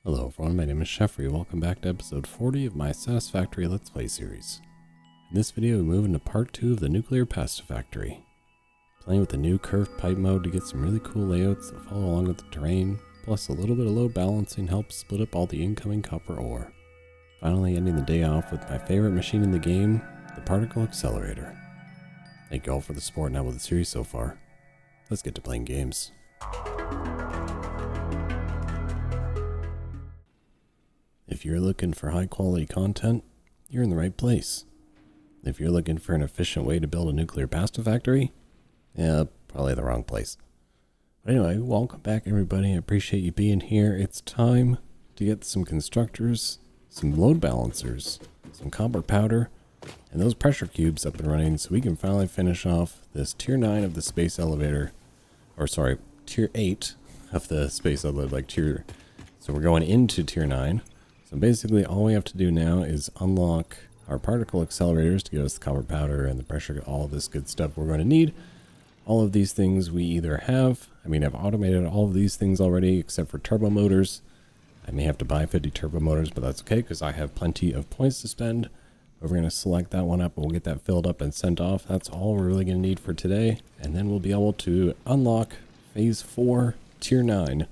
Hello everyone, my name is Sheffrey. Welcome back to episode 40 of my Satisfactory Let's Play series. In this video we move into part 2 of the Nuclear Pasta Factory. Playing with the new curved pipe mode to get some really cool layouts that follow along with the terrain, plus a little bit of load balancing helps split up all the incoming copper ore. Finally ending the day off with my favorite machine in the game, the Particle Accelerator. Thank you all for the support now with the series so far. Let's get to playing games. If you're looking for high quality content, you're in the right place. If you're looking for an efficient way to build a nuclear pasta factory, yeah, probably the wrong place. But anyway, welcome back everybody. I appreciate you being here. It's time to get some constructors, some load balancers, some copper powder, and those pressure cubes up and running so we can finally finish off this tier 9 of the space elevator, or sorry, tier 8 of the space elevator, so we're going into tier 9. So basically all we have to do now is unlock our particle accelerators to give us the copper powder and the pressure, all of this good stuff we're going to need. All of these things we either have, I've automated all of these things already except for turbo motors. I may have to buy 50 turbo motors, but that's okay because I have plenty of points to spend. But we're going to select that one up and we'll get that filled up and sent off. That's all we're really going to need for today. And then we'll be able to unlock phase 4, tier 9.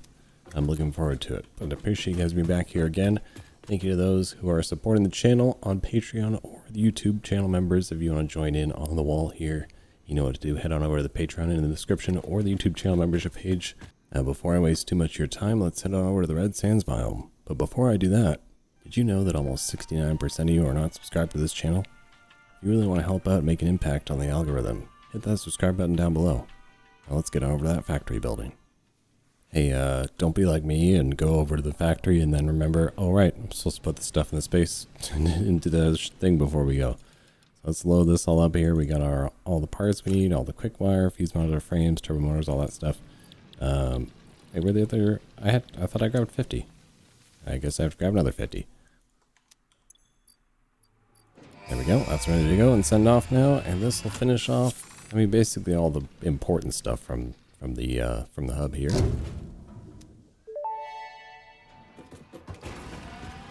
I'm looking forward to it, but I appreciate you guys being back here again. Thank you to those who are supporting the channel on Patreon or the YouTube channel members. If you want to join in on the wall here, you know what to do. Head on over to the Patreon in the description or the YouTube channel membership page. Before I waste too much of your time, let's head on over to the Red Sands biome. But before I do that, did you know that almost 69% of you are not subscribed to this channel? If you really want to help out and make an impact on the algorithm, hit that subscribe button down below. Now let's get on over to that factory building. Hey, don't be like me and go over to the factory and then remember, oh right, I'm supposed to put the stuff in the space into the thing before we go. So let's load this all up here. We got all the parts we need, all the quick wire, fuse monitor frames, turbo motors, all that stuff. Hey, where the other, I thought I grabbed 50. I guess I have to grab another 50. There we go, that's ready to go and send off now, and this will finish off, basically all the important stuff from the hub here.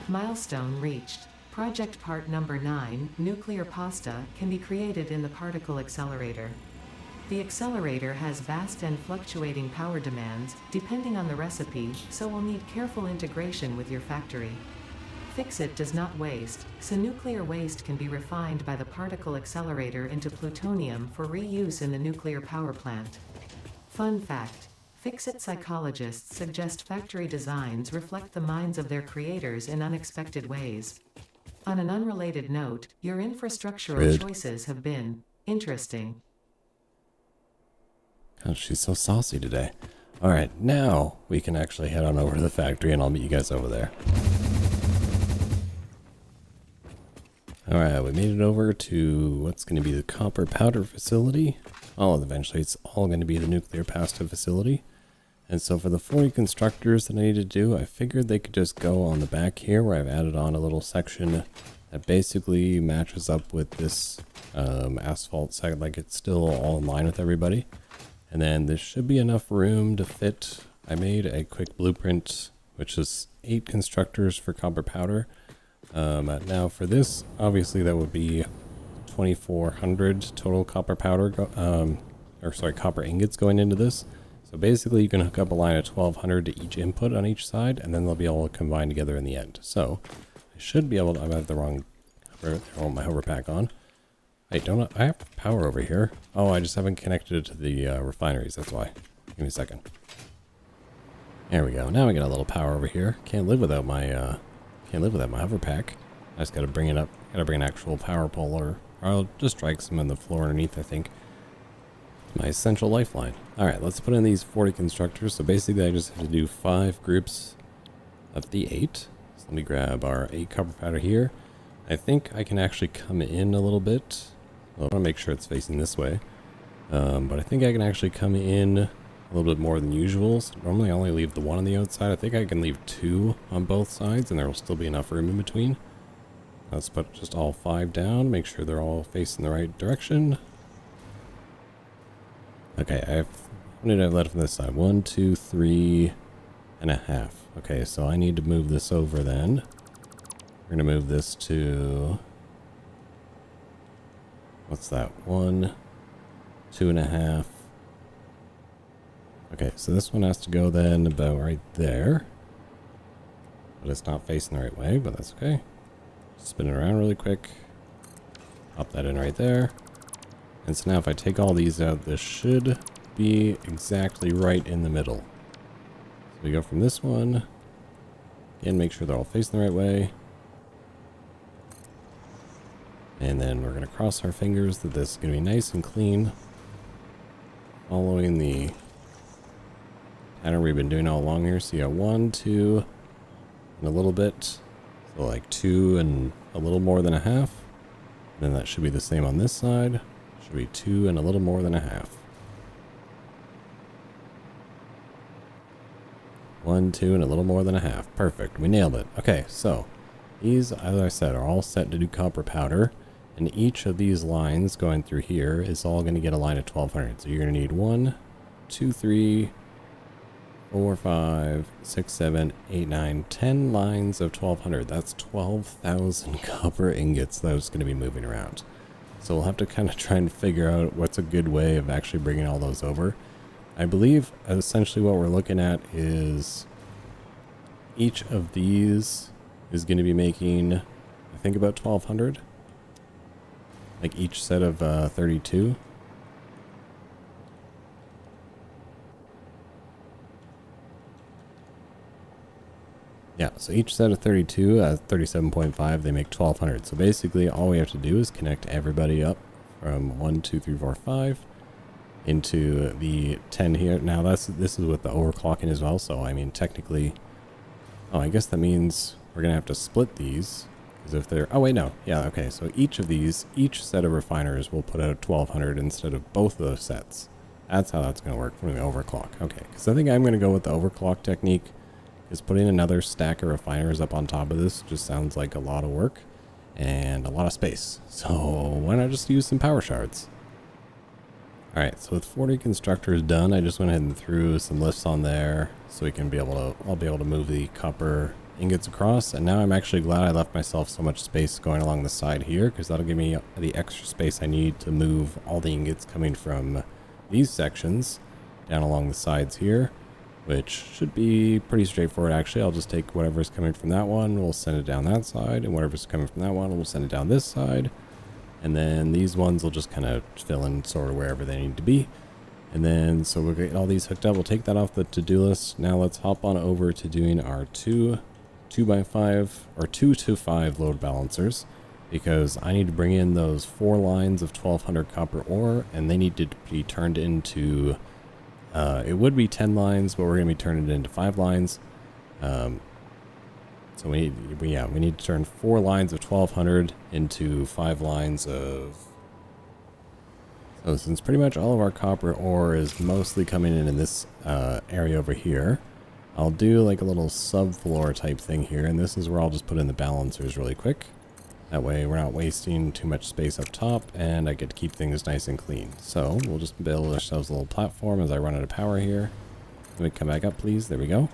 Milestone reached. Project part number 9, nuclear pasta, can be created in the particle accelerator. The accelerator has vast and fluctuating power demands, depending on the recipe, so will need careful integration with your factory. Fix-It does not waste, so nuclear waste can be refined by the particle accelerator into plutonium for reuse in the nuclear power plant. Fun fact: Fix-It psychologists suggest factory designs reflect the minds of their creators in unexpected ways. On an unrelated note, your infrastructural choices have been interesting. Oh, she's so saucy today. Alright, now we can actually head on over to the factory and I'll meet you guys over there. Alright, we made it over to what's going to be the copper powder facility. Oh, eventually it's all going to be the nuclear pasta facility. And so for the 40 constructors that I need to do, I figured they could just go on the back here where I've added on a little section that basically matches up with this asphalt site, like it's still all in line with everybody. And then there should be enough room to fit. I made a quick blueprint, which is 8 constructors for copper powder. Now for this, obviously that would be 2,400 total copper powder, copper ingots going into this. So basically you can hook up a line of 1,200 to each input on each side, and then they'll be all combined together in the end. So I should be able to, I have the wrong, I want my hover pack on. Hey, I have power over here. Oh, I just haven't connected it to the refineries, that's why. Give me a second. There we go, now we got a little power over here. Can't live without my hover pack. I just gotta bring it up, gotta bring an actual power pole, or I'll just strike some on the floor underneath, I think. My essential lifeline. Alright, let's put in these 40 constructors. So basically I just have to do 5 groups of the 8. So let me grab our 8 copper powder here. I think I can actually come in a little bit. Well, I want to make sure it's facing this way. But I think I can actually come in a little bit more than usual. So normally I only leave the 1 on the outside. I think I can leave 2 on both sides and there will still be enough room in between. Let's put just all 5 down, make sure they're all facing the right direction. Okay, how many did I have left on this side? 1, 2, 3 and a half. Okay, so I need to move this over then. We're going to move this to... What's that? 1, 2.5. Okay, so this one has to go then about right there. But it's not facing the right way, but that's okay. Spin it around really quick. Pop that in right there. And so now if I take all these out, this should be exactly right in the middle. So we go from this one. Again, make sure they're all facing the right way. And then we're going to cross our fingers that this is going to be nice and clean. Following the pattern we've been doing all along here. So you got 1, 2, and a little bit. So like 2 and a little more than a half. And then that should be the same on this side. Should be 2 and a little more than a half. 1, 2, and a little more than a half. Perfect. We nailed it. Okay, so these, as I said, are all set to do copper powder. And each of these lines going through here is all going to get a line of 1200. So you're going to need 1, 2, 3, 4, 5, 6, 7, 8, 9, 10 lines of 1200. That's 12,000 copper ingots that's going to be moving around. So we'll have to kind of try and figure out what's a good way of actually bringing all those over. I believe essentially what we're looking at is each of these is going to be making, I think, about 1200. Like each set of 32. Yeah, so each set of 32 at 37.5, they make 1200. So basically all we have to do is connect everybody up from 1, 2, 3, 4, 5 into the 10 here. Now this is with the overclocking as well. So I mean, technically, oh, I guess that means we're going to have to split these. Because if they're, oh wait, no. Yeah, okay. So each of these, each set of refiners will put out 1200 instead of both of those sets. That's how that's going to work from the overclock. Okay, because I think I'm going to go with the overclock technique. Because putting another stack of refiners up on top of this just sounds like a lot of work and a lot of space. So why not just use some power shards? Alright, so with 40 constructors done, I just went ahead and threw some lifts on there so we can be able to, I'll be able to move the copper ingots across. And now I'm actually glad I left myself so much space going along the side here, because that'll give me the extra space I need to move all the ingots coming from these sections down along the sides here, which should be pretty straightforward actually. I'll just take whatever's coming from that one, we'll send it down that side, and whatever's coming from that one, we'll send it down this side. And then these ones will just kind of fill in sort of wherever they need to be. And then, so we'll get all these hooked up. We'll take that off the to-do list. Now let's hop on over to doing our 2x5 or 2 to 5 load balancers, because I need to bring in those 4 lines of 1200 copper ore, and they need to be turned into, it would be 10 lines, but we're going to be turning it into 5 lines. So we need to turn 4 lines of 1200 into 5 lines of... So since pretty much all of our copper ore is mostly coming in this area over here, I'll do like a little subfloor type thing here, and this is where I'll just put in the balancers really quick. That way we're not wasting too much space up top, and I get to keep things nice and clean. So we'll just build ourselves a little platform as I run out of power here. Let me come back up, please. There we go.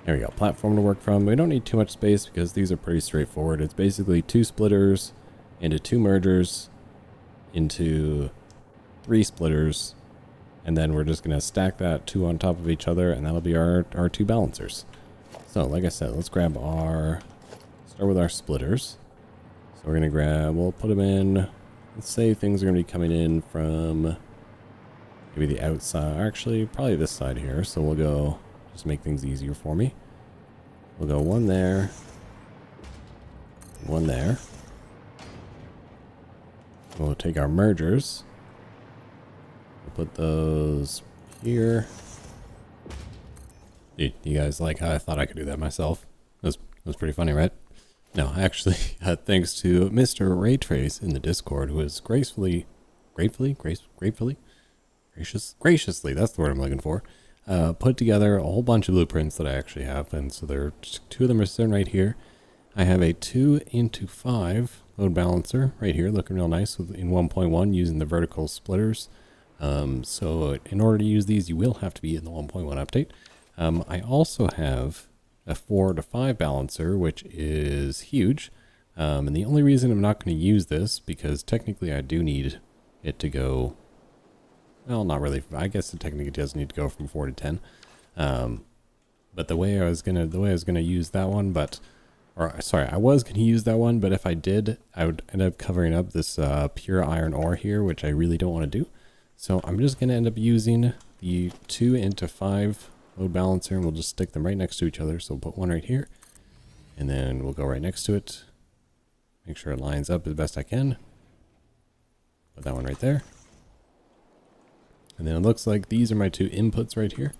There we go, platform to work from. We don't need too much space because these are pretty straightforward. It's basically 2 splitters into 2 mergers into 3 splitters, and then we're just going to stack that 2 on top of each other, and that'll be our 2 balancers. So like I said, let's grab our, start with our splitters. So we're going to grab, we'll put them in, let's say things are going to be coming in from maybe the outside, actually probably this side here. So we'll go, just make things easier for me. We'll go 1 there, 1 there. We'll take our mergers. We'll put those here. You guys like how I thought I could do that myself? That was pretty funny, right? No, actually, thanks to Mr. Raytrace in the Discord, who has graciously, that's the word I'm looking for, put together a whole bunch of blueprints that I actually have, and so there are 2 of them are sitting right here. I have a 2 into 5 load balancer right here, looking real nice in 1.1 using the vertical splitters. So in order to use these, you will have to be in the 1.1 update. I also have a 4 to 5 balancer, which is huge. And the only reason I'm not going to use this, because technically I do need it to go, well, not really. I guess it technically does need to go from 4 to 10. But the way I was gonna use that one, I was gonna use that one, but if I did, I would end up covering up this pure iron ore here, which I really don't want to do. So I'm just gonna end up using the 2 into 5 load balancer, and we'll just stick them right next to each other. So we'll put one right here, and then we'll go right next to it. Make sure it lines up as best I can. Put that one right there. And then it looks like these are my 2 inputs right here.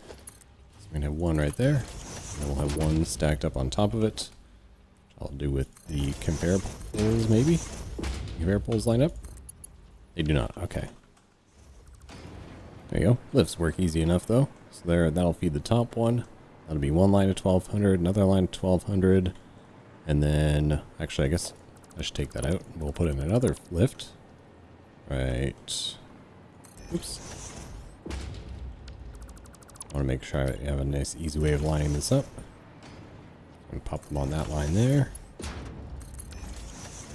So we're gonna have one right there, and then we'll have one stacked up on top of it. Which I'll do with the conveyor poles, maybe. Conveyor poles line up? They do not. Okay. There you go. Lifts work easy enough though. So that'll feed the top one. That'll be one line of 1200, another line of 1200, and then actually I guess I should take that out. We'll put in another lift. Right. Oops. I want to make sure I have a nice easy way of lining this up. I'm going to pop them on that line there.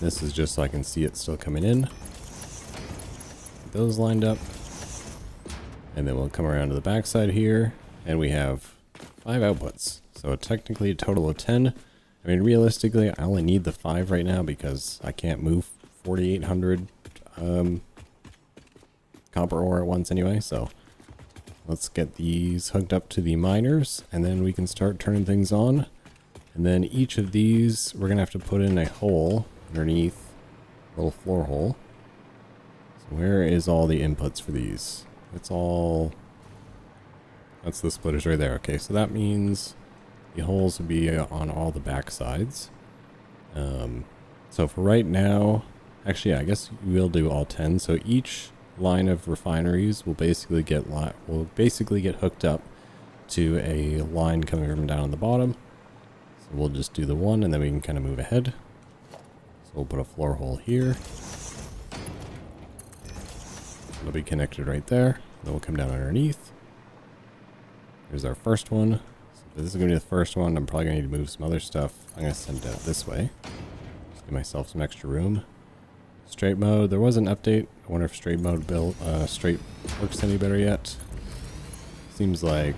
This is just so I can see it still coming in. Get those lined up. And then we'll come around to the back side here, and we have 5 outputs. So technically a total of 10. I mean, realistically, I only need the 5 right now because I can't move 4,800 copper ore at once anyway. So let's get these hooked up to the miners, and then we can start turning things on. And then each of these, we're going to have to put in a hole underneath, a little floor hole. So where is all the inputs for these? It's all, that's the splitters right there. Okay, so that means the holes will be on all the back sides. So for right now, actually, yeah, I guess we'll do all 10. So each line of refineries will basically get hooked up to a line coming from down on the bottom. So we'll just do the one, and then we can kind of move ahead. So we'll put a floor hole here. It'll be connected right there. Then we'll come down underneath. Here's our first one. So this is going to be the first one. I'm probably going to need to move some other stuff. I'm going to send it out this way. Just give myself some extra room. Straight mode. There was an update. I wonder if straight mode straight works any better yet. Seems like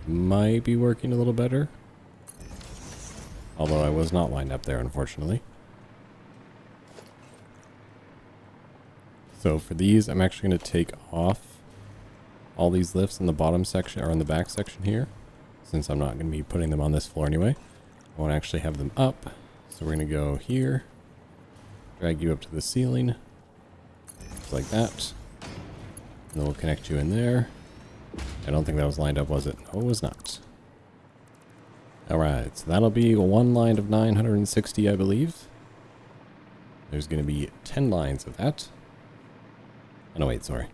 might be working a little better. Although I was not lined up there, unfortunately. So for these, I'm actually going to take off all these lifts in the bottom section, or in the back section here, since I'm not going to be putting them on this floor anyway. I want to actually have them up. So we're going to go here, drag you up to the ceiling, just like that. And then we'll connect you in there. I don't think that was lined up, was it? No, it was not. Alright, so that'll be one line of 960, I believe. There's going to be 10 lines of that. Oh, no, wait, sorry.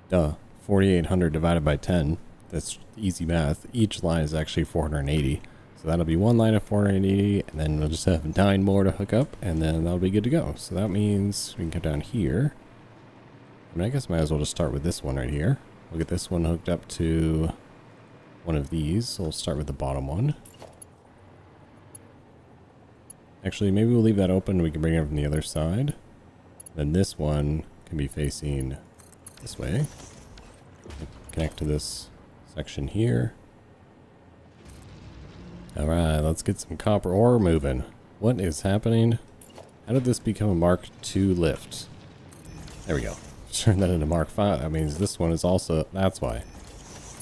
Duh. 4,800 divided by 10. That's easy math. Each line is actually 480. So that'll be one line of 480, and then we'll just have 9 more to hook up, and then that'll be good to go. So that means we can come down here. I mean, I guess I might as well just start with this one right here. We'll get this one hooked up to one of these. So we'll start with the bottom one. Actually, maybe we'll leave that open and we can bring it from the other side. Then this one can be facing this way. Connect to this section here. Alright, let's get some copper ore moving. What is happening? How did this become a Mark II lift? There we go. Turn that into Mark V. That means this one is also, that's why.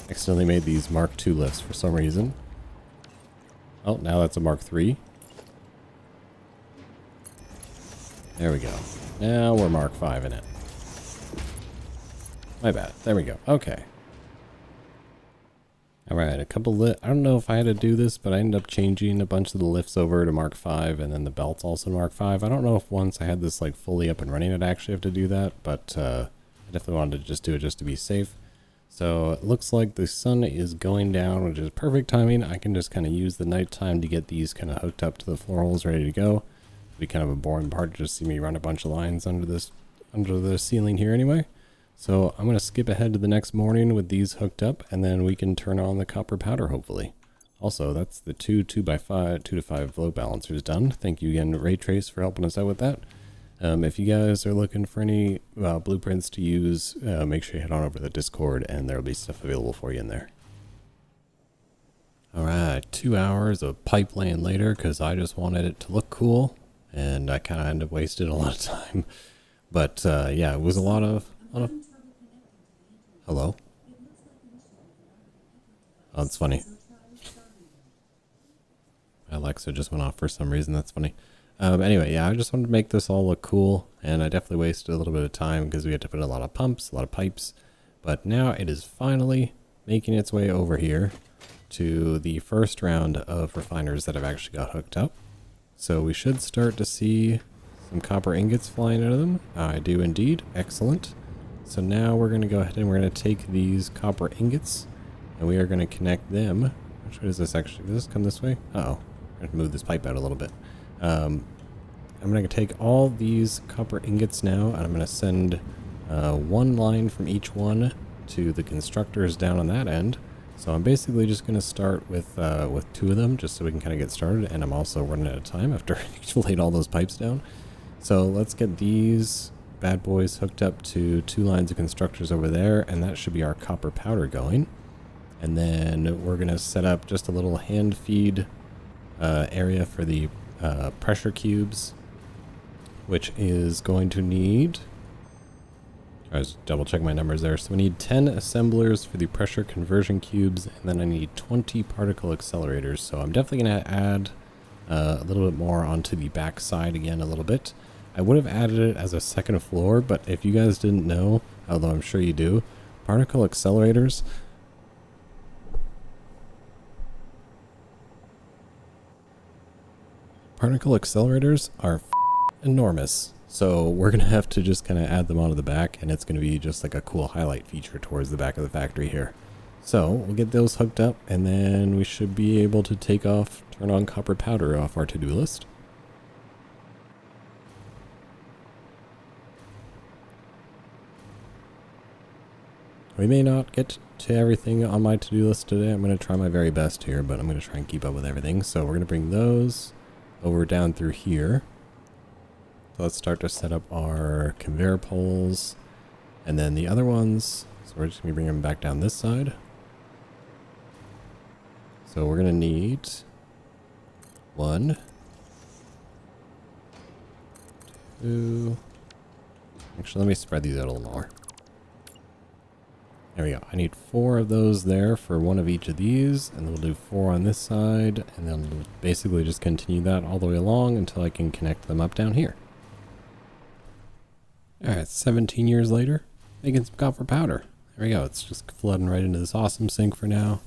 Accidentally made these Mark II lifts for some reason. Oh, now that's a Mark III. There we go. Now we're Mark V in it. My bad. There we go. Okay. Alright, a couple I don't know if I had to do this, but I ended up changing a bunch of the lifts over to Mark V, and then the belts also to Mark V. I don't know if once I had this like fully up and running, I'd actually have to do that, but I definitely wanted to just do it just to be safe. So it looks like the sun is going down, which is perfect timing. I can just kind of use the nighttime to get these kind of hooked up to the floor holes ready to go. It'll be kind of a boring part to just see me run a bunch of lines under the ceiling here anyway. So I'm going to skip ahead to the next morning with these hooked up, and then we can turn on the copper powder hopefully. Also, that's the 2 2x5 2 to 5 flow balancers done. Thank you again, Ray Trace, for helping us out with that. If you guys are looking for any blueprints to use, make sure you head on over to the Discord, and there'll be stuff available for you in there. Alright, 2 hours of pipe laying later, because I just wanted it to look cool, and I kind of ended up wasting a lot of time. But yeah, it was a lot of... Hello? Oh, that's funny. Alexa just went off for some reason. That's funny. Anyway, yeah, I just wanted to make this all look cool, and I definitely wasted a little bit of time because we had to put in a lot of pumps, a lot of pipes. But now it is finally making its way over here to the first round of refiners that have actually got hooked up. So we should start to see some copper ingots flying out of them. I do indeed. Excellent. So now we're going to go ahead and we're going to take these copper ingots and we are going to connect them. Which way does this actually, does this come this way? Uh-oh. I'm going to move this pipe out a little bit. I'm going to take all these copper ingots now and I'm going to send one line from each one to the constructors down on that end. So I'm basically just going to start with 2 of them just so we can kind of get started, and I'm also running out of time after I laid all those pipes down. So let's get these bad boys hooked up to 2 lines of constructors over there, and that should be our copper powder going. And then we're going to set up just a little hand feed area for the pressure cubes, which is going to need... I was double checking my numbers there. So we need 10 assemblers for the pressure conversion cubes, and then I need 20 particle accelerators. So I'm definitely going to add a little bit more onto the back side again a little bit. I would have added it as a second floor, but if you guys didn't know, although I'm sure you do, particle accelerators are enormous. So we're going to have to just kind of add them onto the back, and it's going to be just like a cool highlight feature towards the back of the factory here. So we'll get those hooked up, and then we should be able to turn on copper powder off our to-do list. We may not get to everything on my to-do list today. I'm going to try my very best here, but I'm going to try and keep up with everything. So we're going to bring those over down through here. So let's start to set up our conveyor poles, and then the other ones, so we're just going to bring them back down this side. So we're going to need 1, 2, actually let me spread these out a little more. There we go. I need 4 of those there for 1 of each of these, and then we'll do 4 on this side, and then we'll basically just continue that all the way along until I can connect them up down here. Alright, 17 years later, making some copper powder. There we go. It's just flooding right into this awesome sink for now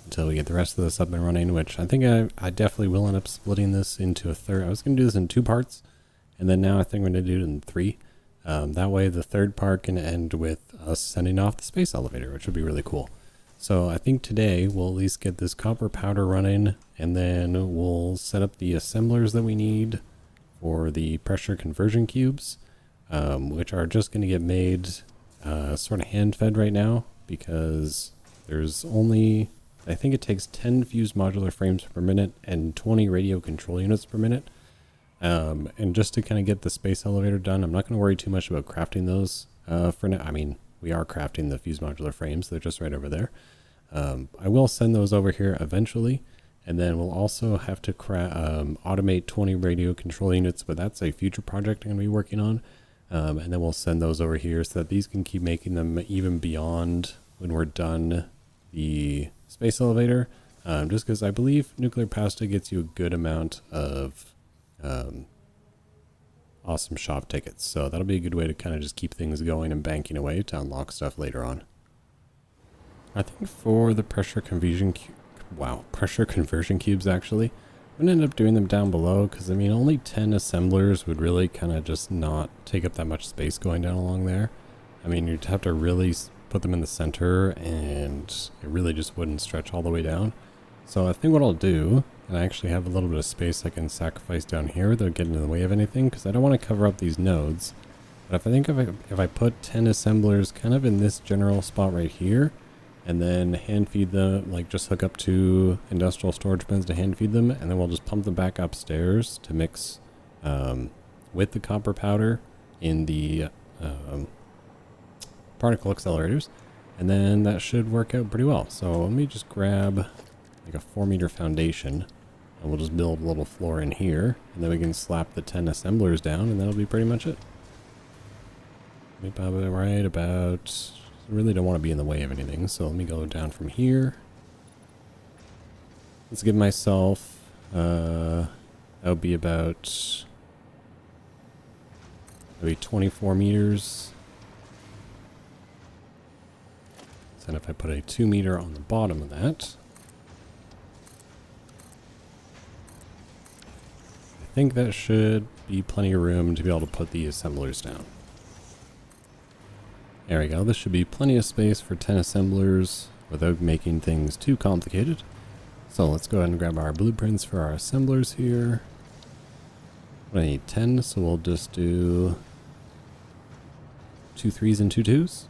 until we get the rest of this up and running, which I think I definitely will end up splitting this into a third. I was going to do this in 2 parts, and then now I think I'm going to do it in 3. That way the third part can end with us sending off the space elevator, which would be really cool. So I think today we'll at least get this copper powder running, and then we'll set up the assemblers that we need for the pressure conversion cubes. Which are just going to get made sort of hand-fed right now because there's only, I think it takes 10 fused modular frames per minute and 20 radio control units per minute. And just to kind of get the space elevator done, I'm not going to worry too much about crafting those for now. I mean, we are crafting the fused modular frames. They're just right over there. I will send those over here eventually. And then we'll also have to automate 20 radio control units, but that's a future project I'm going to be working on. And then we'll send those over here so that these can keep making them even beyond when we're done the space elevator. Just because I believe nuclear pasta gets you a good amount of awesome shop tickets. So that'll be a good way to kind of just keep things going and banking away to unlock stuff later on. I think for the pressure conversion cubes actually, I'm going to end up doing them down below because, I mean, only 10 assemblers would really kind of just not take up that much space going down along there. I mean, you'd have to really put them in the center and it really just wouldn't stretch all the way down. So I think what I'll do And I actually have a little bit of space I can sacrifice down here without getting in the way of anything, because I don't want to cover up these nodes. But if I think if I put 10 assemblers kind of in this general spot right here, and then hand feed them, like just hook up to industrial storage bins to hand feed them, and then we'll just pump them back upstairs to mix with the copper powder in the particle accelerators, and then that should work out pretty well. So let me just grab like a 4-meter foundation, and we'll just build a little floor in here, and then we can slap the 10 assemblers down, and that'll be pretty much it. Let me probably right about... I really don't want to be in the way of anything, so let me go down from here. Let's give myself... that would be about... maybe 24 meters. And if I put a 2 meter on the bottom of that, I think that should be plenty of room to be able to put the assemblers down. There we go. This should be plenty of space for 10 assemblers without making things too complicated. So let's go ahead and grab our blueprints for our assemblers here. I need 10, so we'll just do 2 3s and 2 2s.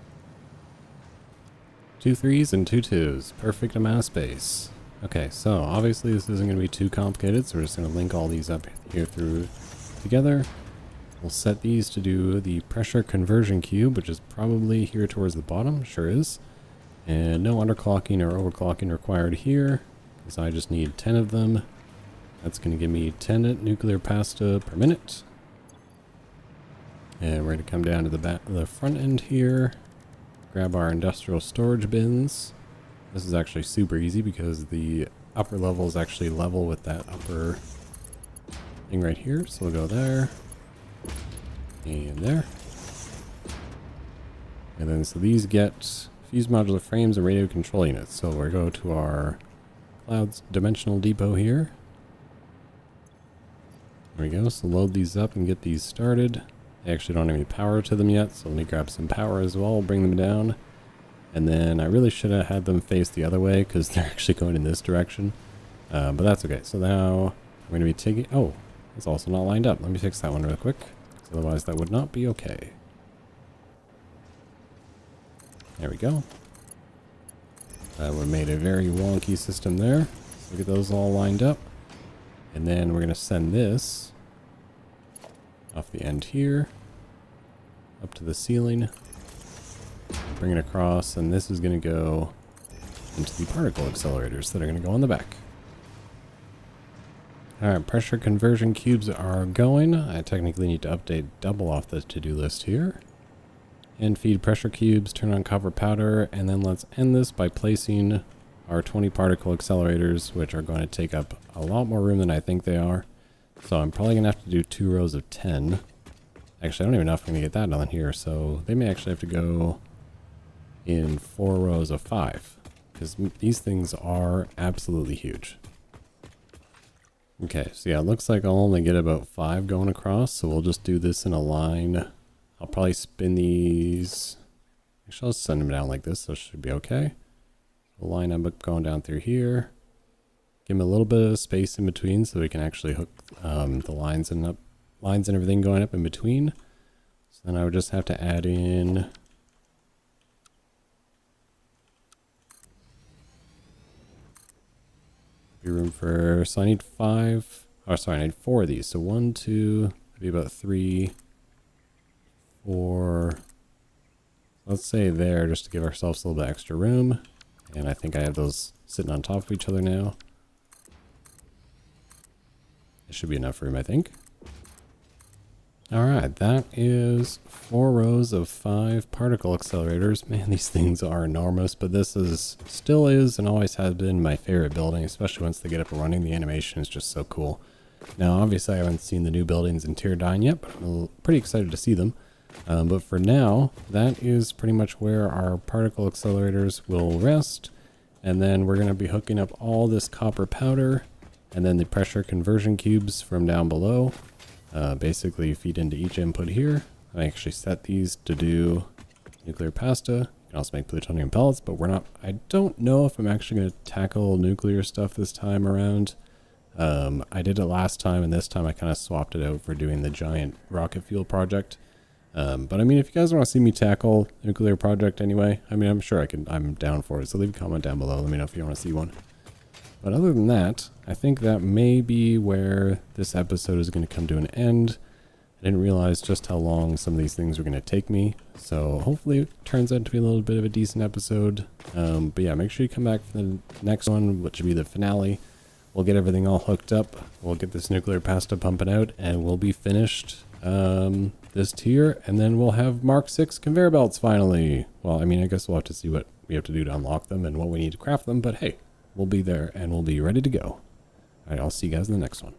2 3s and 2 2s. Perfect amount of space. Okay, so obviously this isn't going to be too complicated, so we're just going to link all these up here through together. We'll set these to do the pressure conversion cube, which is probably here towards the bottom. Sure is. And no underclocking or overclocking required here, because I just need 10 of them. That's going to give me 10 nuclear pasta per minute. And we're going to come down to the front end here. Grab our industrial storage bins. This is actually super easy because the upper level is actually level with that upper thing right here. So we'll go there. And there. And then so these get fused modular frames and radio control units. So we'll go to our clouds dimensional depot here. There we go. So load these up and get these started. They actually don't have any power to them yet, so let me grab some power as well, bring them down. And then I really should have had them face the other way because they're actually going in this direction. But that's okay. So now we're going to be taking... Oh, it's also not lined up. Let me fix that one real quick. Otherwise that would not be okay. There we go. That would have made a very wonky system there. So get those all lined up. And then we're going to send this off the end here, up to the ceiling, bring it across, and this is going to go into the particle accelerators that are going to go on the back. Alright, pressure conversion cubes are going. I technically need to update double off the to-do list here. And feed pressure cubes, turn on copper powder, and then let's end this by placing our 20 particle accelerators, which are going to take up a lot more room than I think they are. So I'm probably going to have to do 2 rows of 10. Actually, I don't even know if I'm going to get that done here, so they may actually have to go in 4 rows of 5. Because these things are absolutely huge. Okay, so yeah, it looks like I'll only get about 5 going across, so we'll just do this in a line. I'll probably spin these. Actually, I'll send them down like this, so it should be okay. We'll line up going down through here. Give them a little bit of space in between so we can actually hook the lines and everything going up in between. So then I would just have to add in room for, so I need 5, oh sorry, I need 4 of these. So 1, 2, maybe about 3, 4, let's say there, just to give ourselves a little bit extra room. And I think I have those sitting on top of each other now. It should be enough room, I think. Alright, that is 4 rows of 5 particle accelerators. Man, these things are enormous, but this still is and always has been my favorite building, especially once they get up and running. The animation is just so cool. Now, obviously, I haven't seen the new buildings in Tier 9 yet, but I'm pretty excited to see them. But for now, that is pretty much where our particle accelerators will rest. And then we're going to be hooking up all this copper powder and then the pressure conversion cubes from down below. Basically feed into each input here. I actually set these to do nuclear pasta. You can also make plutonium pellets, but I don't know if I'm actually going to tackle nuclear stuff this time around. I did it last time, and this time I kind of swapped it out for doing the giant rocket fuel project. But I mean, if you guys want to see me tackle a nuclear project anyway, I mean, I'm sure I'm down for it. So leave a comment down below. Let me know if you want to see one. But other than that, I think that may be where this episode is going to come to an end. I didn't realize just how long some of these things were going to take me. So hopefully it turns out to be a little bit of a decent episode. But yeah, make sure you come back for the next one, which will be the finale. We'll get everything all hooked up. We'll get this nuclear pasta pumping out, and we'll be finished this tier. And then we'll have Mark 6 conveyor belts finally. Well, I mean, I guess we'll have to see what we have to do to unlock them and what we need to craft them. But hey, we'll be there and we'll be ready to go. All right, I'll see you guys in the next one.